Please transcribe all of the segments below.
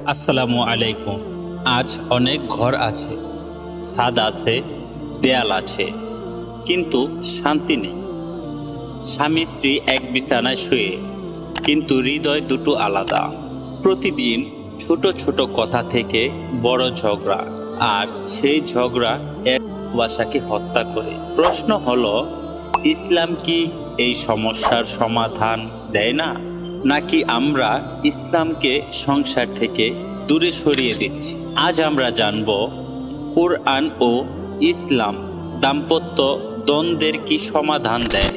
আসসালামু আলাইকুম। আজ অনেক ঘর আছে, ছাদ আছে, দেয়াল আছে, কিন্তু শান্তি নেই। স্বামী স্ত্রী এক বিছানায় শুয়ে, কিন্তু হৃদয় দুটো আলাদা। প্রতিদিন ছোট ছোট কথা থেকে বড় ঝগড়া, আর সেই ঝগড়া এক ভালোবাসাকে হত্যা করে। প্রশ্ন হলো, ইসলাম কি এই সমস্যার সমাধান দেয় না, নাকি আমরা ইসলামকে সংসার থেকে দূরে সরিয়ে দিচ্ছি? আজ আমরা জানব কোরআন ও ইসলাম দাম্পত্য দ্বন্দ্বের কি সমাধান দেয়।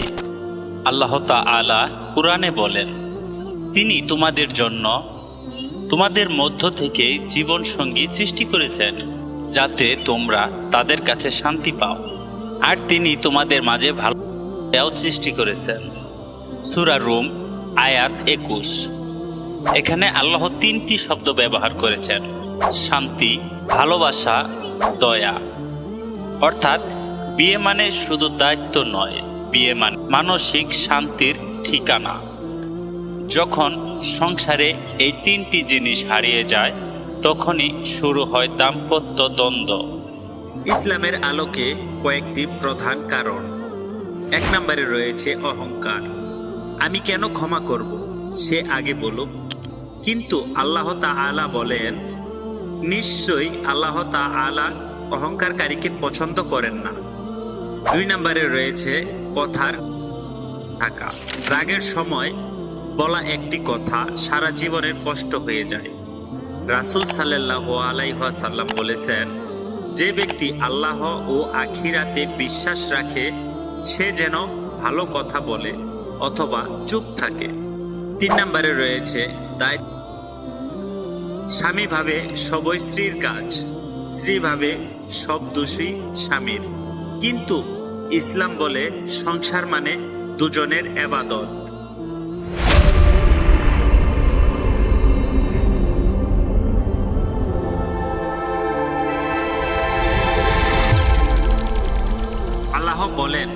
আল্লাহ তাআলা কোরআনে বলেন, তিনি তোমাদের জন্য তোমাদের মধ্য থেকে জীবন সঙ্গী সৃষ্টি করেছেন, যাতে তোমরা তাদের কাছে শান্তি পাও, আর তিনি তোমাদের মাঝে ভালো সৃষ্টি করেছেন। সূরা রুম আয়াত 21। এখানে আল্লাহ তিনটি শব্দ ব্যবহার করেছেন: শান্তি, ভালোবাসা, দয়া। অর্থাৎ বিয়ে মানে শুধু দায়িত্ব নয়, বিয়ে মানে মানসিক শান্তির ঠিকানা। যখন সংসারে এই তিনটি জিনিস হারিয়ে যায়, তখনই শুরু হয় দাম্পত্য দ্বন্দ্ব। ইসলামের আলোকে কয়েকটি প্রধান কারণ। 1 নম্বরে রয়েছে অহংকার। আমি কেন ক্ষমা করব, সে আগে বলুক। কিন্তু আল্লাহ তাআলা বলেন, নিশ্চয়ই আল্লাহ তাআলা অহংকারকারীকে পছন্দ করেন না। 2 নম্বরে রয়েছে কথার থাকা। রাগের সময় বলা একটি কথা সারা জীবনের কষ্ট হয়ে যায়। রাসূল সাল্লাল্লাহু আলাইহি ওয়াসাল্লাম বলেছেন, যে ব্যক্তি আল্লাহ ও আখিরাতে বিশ্বাস রাখে, সে যেন ভালো কথা বলে অথবা চুপ থাকে। 3 নম্বরে রয়েছে দায়িত্ব। স্বামী ভাবে সবই স্ত্রীর কাজ, স্ত্রী ভাবে সব দোষী স্বামীর। কিন্তু ইসলাম বলে সংসার মানে দুজনের ইবাদত। আল্লাহ বলেন,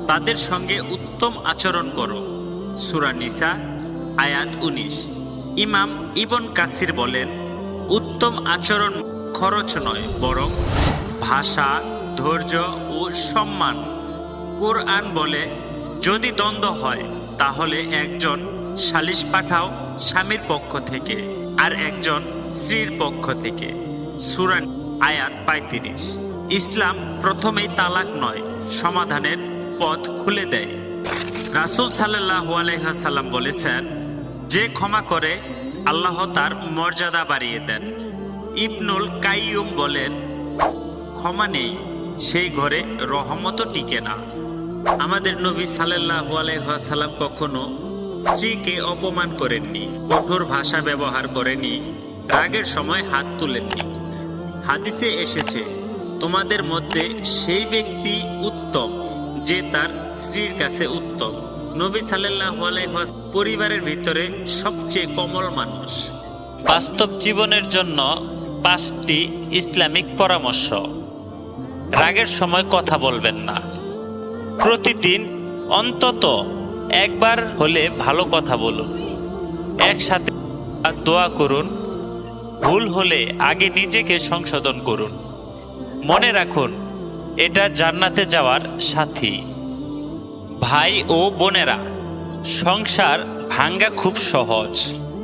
তাদের সঙ্গে উত্তম আচরণ করো। সূরা নিসা আয়াত 19। ইমাম ইবন কাসির বলেন, উত্তম আচরণ খরচ নয়, বরং ভাষা, ধৈর্য ও সম্মান। কোরআন বলে, যদি দ্বন্দ্ব হয় তাহলে একজন সালিশ পাঠাও স্বামীর পক্ষ থেকে আর একজন স্ত্রীর পক্ষ থেকে। সূরা আয়াত 35। ইসলাম প্রথমেই তালাক নয়, সমাধানের পথ খুলে দেয়। রাসূল সাল্লাল্লাহু আলাইহি ওয়াসাল্লাম বলেছেন, যে ক্ষমা করে আল্লাহ তার মর্যাদা বাড়িয়ে দেন। ইবনুল কাইয়ুম বলেন, ক্ষমা নেই সেই ঘরে রহমতও টিকে না। আমাদের নবী সাল্লাল্লাহু আলাইহি ওয়াসাল্লাম কখনো স্ত্রীকে অপমান করেননি, কঠোর ভাষা ব্যবহার করেননি, রাগের সময় হাত তুলেননি। হাদিসে এসেছে, তোমাদের মধ্যে সেই ব্যক্তি উত্তম যে তার স্ত্রীর কাছে উত্তম। নবী সাল্লাল্লাহু আলাইহি ওয়াসাল্লাম পরিবারের ভিতরে সবচেয়ে কোমল মানুষ। বাস্তব জীবনের জন্য 5টি ইসলামিক পরামর্শ। রাগের সময় কথা বলবেন না। প্রতিদিন অন্তত একবার হলে ভালো কথা বলুন। একসাথে দোয়া করুন। ভুল হলে আগে নিজেকে সংশোধন করুন। মনে রাখুন, এটা জান্নাতে যাওয়ার সাথী। ভাই ও বোনেরা, সংসার ভাঙ্গা খুব সহজ,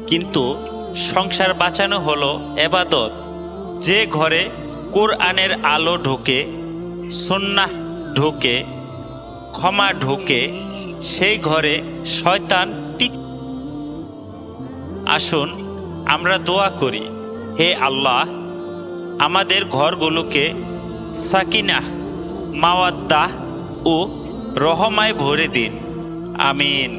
কিন্তু সংসার বাঁচানো হলো ইবাদত। যে ঘরে কোরআনের আলো ঢোকে, সুন্নাহ ঢোকে, ক্ষমা ঢোকে, সেই ঘরে শয়তান আসুন আমরা দোয়া করি, হে আল্লাহ, আমাদের ঘরগুলোকে সাকিনাহ, মাওয়াদ্দাহ ও রহমায় ভরে দিন। আমিন।